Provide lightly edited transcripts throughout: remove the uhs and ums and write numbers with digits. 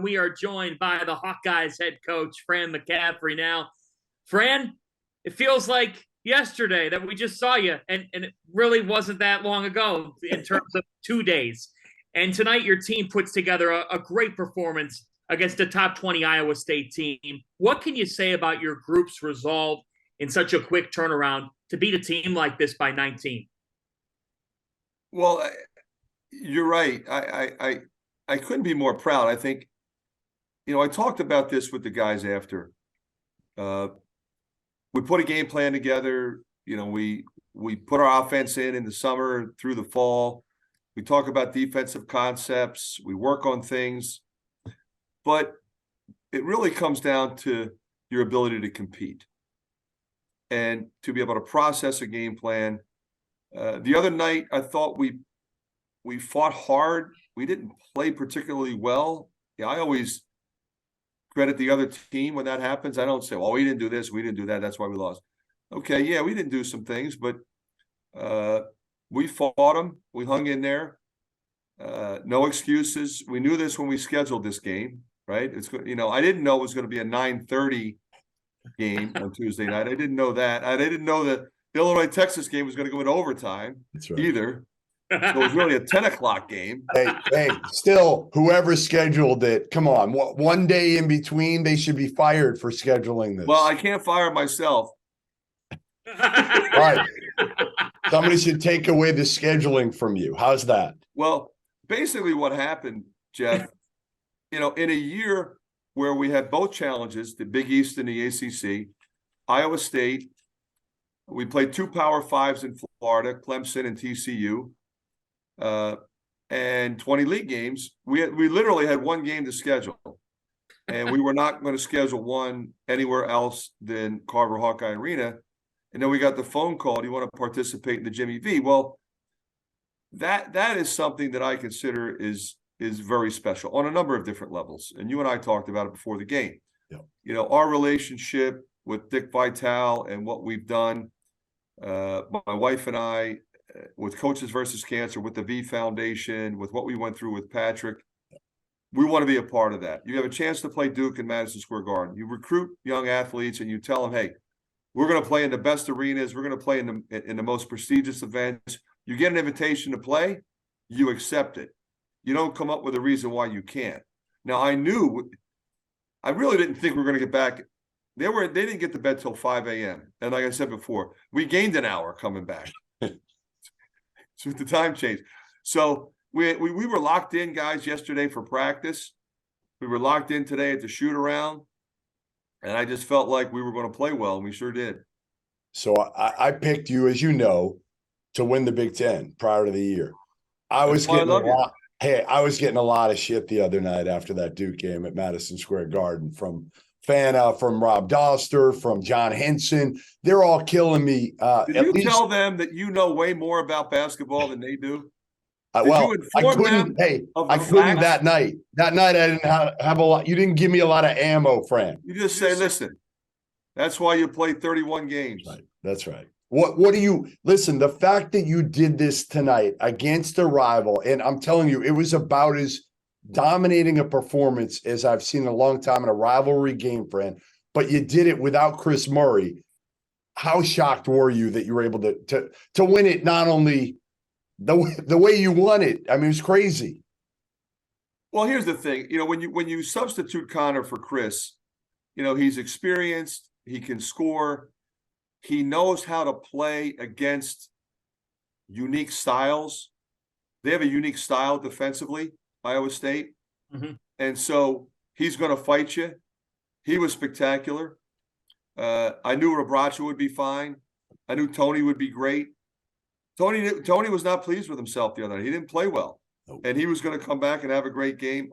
We are joined by the Hawkeyes head coach, Fran McCaffery. Now, Fran, it feels like yesterday that we just saw you, and it really wasn't that long ago in terms of 2 days. And tonight, your team puts together a great performance against a top 20 Iowa State team. What can you say about your group's resolve in such a quick turnaround to beat a team like this by 19? Well, you're right. I couldn't be more proud. I think, I talked about this with the guys after. We put a game plan together. We put our offense in the summer through the fall. We talk about defensive concepts. We work on things. But it really comes down to your ability to compete and to be able to process a game plan. The other night, I thought we fought hard. We didn't play particularly well. Yeah, I always credit the other team when that happens. I don't say, well, we didn't do this, we didn't do that, that's why we lost. Okay, yeah, we didn't do some things, but we fought them. We hung in there. No excuses. We knew this when we scheduled this game, right? I didn't know it was going to be a 9:30 game on Tuesday night. I didn't know that. I didn't know that the Illinois-Texas game was going to go into overtime either. So it was really a 10 o'clock game. Hey, still, whoever scheduled it, come on. One day in between, they should be fired for scheduling this. Well, I can't fire myself. Right. Somebody should take away the scheduling from you. How's that? Well, basically what happened, Jeff, in a year where we had both challenges, the Big East and the ACC, Iowa State, we played 2 Power Fives in Florida, Clemson and TCU, and 20 league games. We literally had one game to schedule, and we were not going to schedule one anywhere else than Carver Hawkeye Arena. And then we got the phone call, do you want to participate in the Jimmy V? Well, that is something that I consider is very special on a number of different levels. And you and I talked about it before the game. Yeah. Our relationship with Dick Vitale and what we've done, my wife and I, with Coaches versus Cancer, with the V Foundation, with what we went through with Patrick, we want to be a part of that. You have a chance to play Duke in Madison Square Garden. You recruit young athletes and you tell them, hey, we're going to play in the best arenas. We're going to play in the most prestigious events. You get an invitation to play, you accept it. You don't come up with a reason why you can't. Now, I really didn't think we were going to get back. They didn't get to bed till 5 a.m. And like I said before, we gained an hour coming back. So the time changed. So we were locked in, guys, yesterday for practice. We were locked in today at the shoot around. And I just felt like we were going to play well, and we sure did. So I picked you, as you know, to win the Big Ten prior to the year. I was getting a lot of shit the other night after that Duke game at Madison Square Garden from Fanta, from Rob Doster, from John Henson. They're all killing me. Did you tell them that you know way more about basketball than they do? I couldn't that night. That night I didn't have a lot. You didn't give me a lot of ammo, Fran. You just say, listen, that's why you play 31 games. Right. That's right. What do you listen? The fact that you did this tonight against a rival, and I'm telling you, it was about as dominating a performance as I've seen in a long time in a rivalry game, Fran. But you did it without Kris Murray. How shocked were you that you were able to win it? Not only the way you won it, I mean, it was crazy. Well, here's the thing. When you substitute Connor for Kris, he's experienced. He can score. He knows how to play against unique styles. They have a unique style defensively, Iowa State. Mm-hmm. And so he's going to fight you. He was spectacular. I knew Rabracha would be fine. I knew Tony would be great. Tony was not pleased with himself the other night. He didn't play well. Nope. And he was going to come back and have a great game.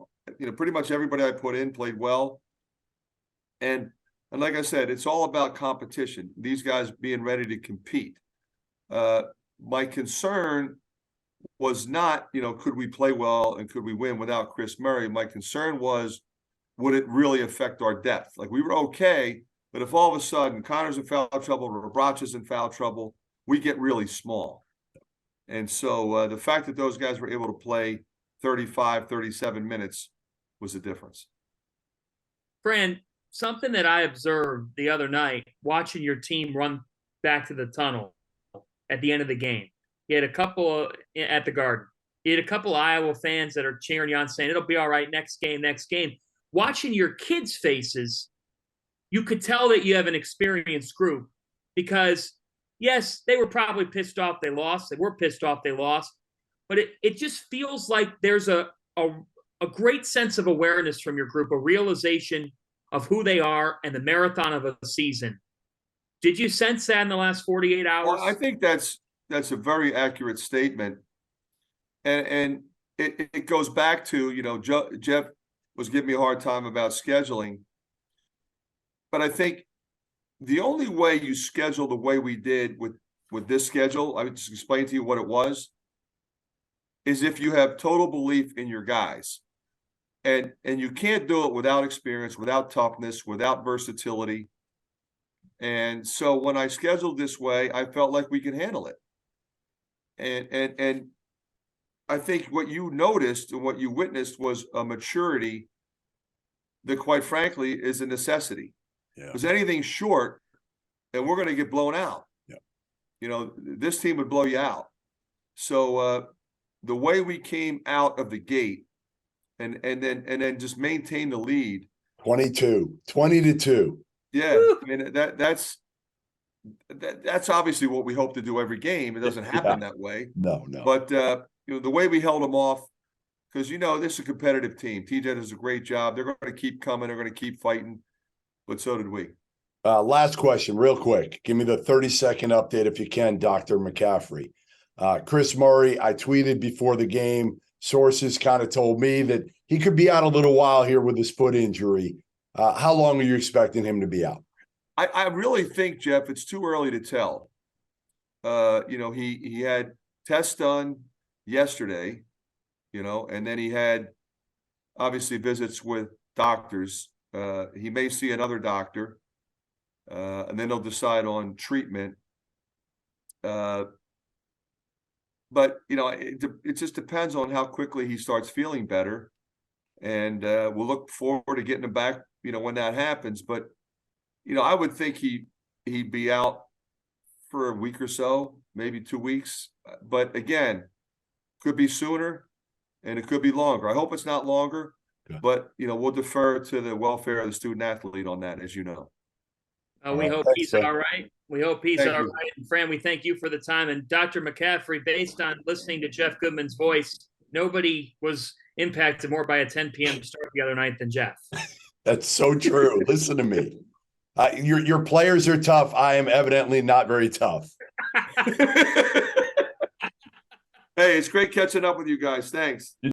Pretty much everybody I put in played well. And like I said, it's all about competition. These guys being ready to compete. My concern was not, could we play well and could we win without Kris Murray? My concern was, would it really affect our depth? Like, we were okay, but if all of a sudden Connor's in foul trouble, Rabracha's in foul trouble, we get really small. And so the fact that those guys were able to play 35, 37 minutes was the difference. Fran, something that I observed the other night watching your team run back to the tunnel at the end of the game. You had a couple at the Garden. You had a couple of Iowa fans that are cheering you on, saying it'll be all right next game, next game. Watching your kids' faces, you could tell that you have an experienced group because, yes, they were probably pissed off they lost. They were pissed off they lost. But it just feels like there's a great sense of awareness from your group, a realization of who they are and the marathon of a season. Did you sense that in the last 48 hours? Well, I think that's a very accurate statement. And it goes back to, Jeff was giving me a hard time about scheduling. But I think the only way you schedule the way we did with this schedule, I would just explain to you what it was, is if you have total belief in your guys. And you can't do it without experience, without toughness, without versatility. And so when I scheduled this way, I felt like we could handle it. And I think what you noticed and what you witnessed was a maturity that, quite frankly, is a necessity. Yeah. Because anything short, and we're going to get blown out. Yeah. This team would blow you out. So the way we came out of the gate and then just maintain the lead. 20-2. Yeah, I mean that's obviously what we hope to do every game. It doesn't happen that way. No. But the way we held them off, because this is a competitive team. TJ does a great job. They're going to keep coming. They're going to keep fighting. But so did we. Last question, real quick. Give me the 30-second update if you can, Dr. McCaffery. Kris Murray, I tweeted before the game. Sources kind of told me that he could be out a little while here with his foot injury. How long are you expecting him to be out? I really think, Jeff, it's too early to tell. He had tests done yesterday, and then he had obviously visits with doctors. He may see another doctor, and then they'll decide on treatment. But it just depends on how quickly he starts feeling better, and we'll look forward to getting him back, when that happens. But I would think he'd be out for a week or so, maybe 2 weeks. But again, could be sooner, and it could be longer. I hope it's not longer. Good. But we'll defer to the welfare of the student athlete on that, as you know. We hope he's all right. We hope he's all right. And Fran, we thank you for the time. And Dr. McCaffery, based on listening to Jeff Goodman's voice, nobody was impacted more by a 10 p.m. start the other night than Jeff. That's so true. Listen to me. Your players are tough. I am evidently not very tough. Hey, it's great catching up with you guys. Thanks.